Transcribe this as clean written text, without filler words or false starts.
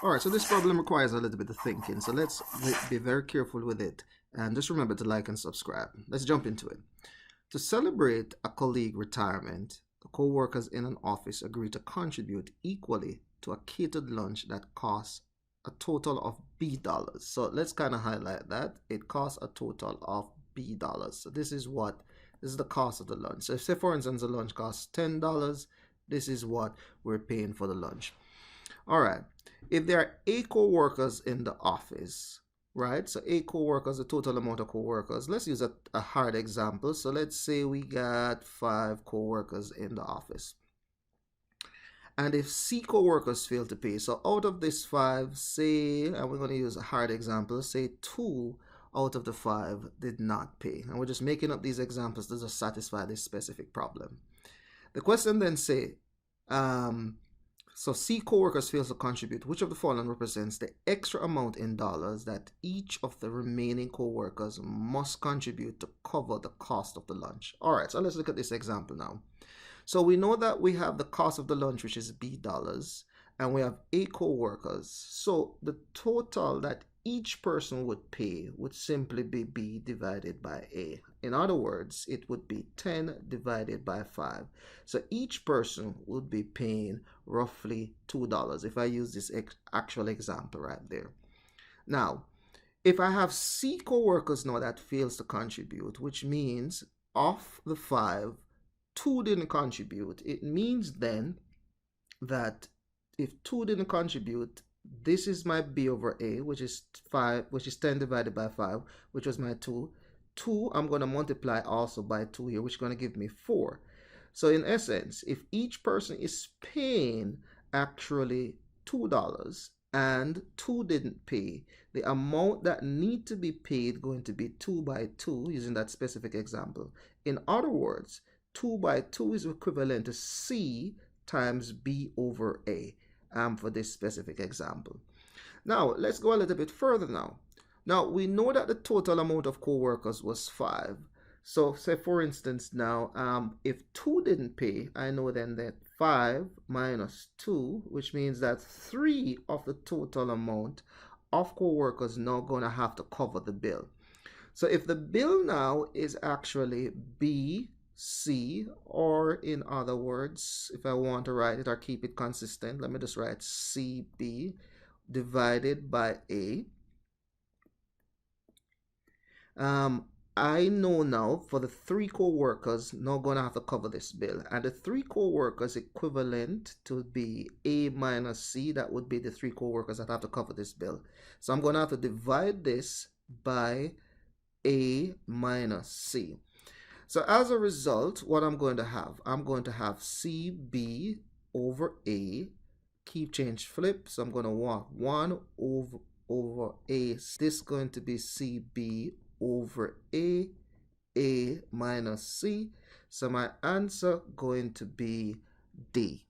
All right, so this problem requires a little bit of thinking, so let's be very careful with it. And just remember to like and subscribe. Let's jump into it. To celebrate a colleague retirement, the co-workers in an office agree to contribute equally to a catered lunch that costs a total of B dollars. So let's kind of highlight that. It costs a total of B dollars. So this is the cost of the lunch. So if, say for instance, the lunch costs $10, this is what we're paying for the lunch. All right. If there are 8 co-workers in the office, right? So 8 co-workers, the total amount of co-workers. Let's use a hard example. So let's say we got 5 co-workers in the office. And if C co-workers fail to pay, so out of this 5, say, and we're going to use a hard example, say 2 out of the 5 did not pay. And we're just making up these examples to just satisfy this specific problem. The question then say, so C co-workers fails to contribute. Which of the following represents the extra amount in dollars that each of the remaining co-workers must contribute to cover the cost of the lunch? All right, so let's look at this example now. So we know that we have the cost of the lunch, which is B dollars, and we have 8 co-workers. So the total that each person would pay would simply be B divided by A. In other words, it would be 10 divided by 5. So each person would be paying roughly $2 if I use this actual example right there. Now, if I have C co-workers now that fails to contribute, which means of the 5, 2 didn't contribute, it means then that if 2 didn't contribute, this is my B over A, which is 5, which is 10 divided by 5, which was my 2. 2, I'm going to multiply also by 2 here, which is going to give me 4. So in essence, if each person is paying actually $2 and 2 didn't pay, the amount that need to be paid going to be 2 by 2, using that specific example. In other words, 2 by 2 is equivalent to C times B over A. For this specific example. Now, let's go a little bit further now. Now, we know that the total amount of co-workers was 5. So, say for instance now, if 2 didn't pay, I know then that 5 minus 2, which means that 3 of the total amount of co-workers now going to have to cover the bill. So, if the bill now is actually B, C, or in other words, if I want to write it or keep it consistent, let me just write CB divided by A. I know now for the 3 co-workers now going to have to cover this bill, and the 3 co-workers equivalent to be A minus C. That would be the 3 co-workers that have to cover this bill. So I'm going to have to divide this by A minus C. So as a result, what I'm going to have CB over A, keep change flip. So I'm going to want 1 over A. This is going to be CB over A minus C. So my answer going to be D.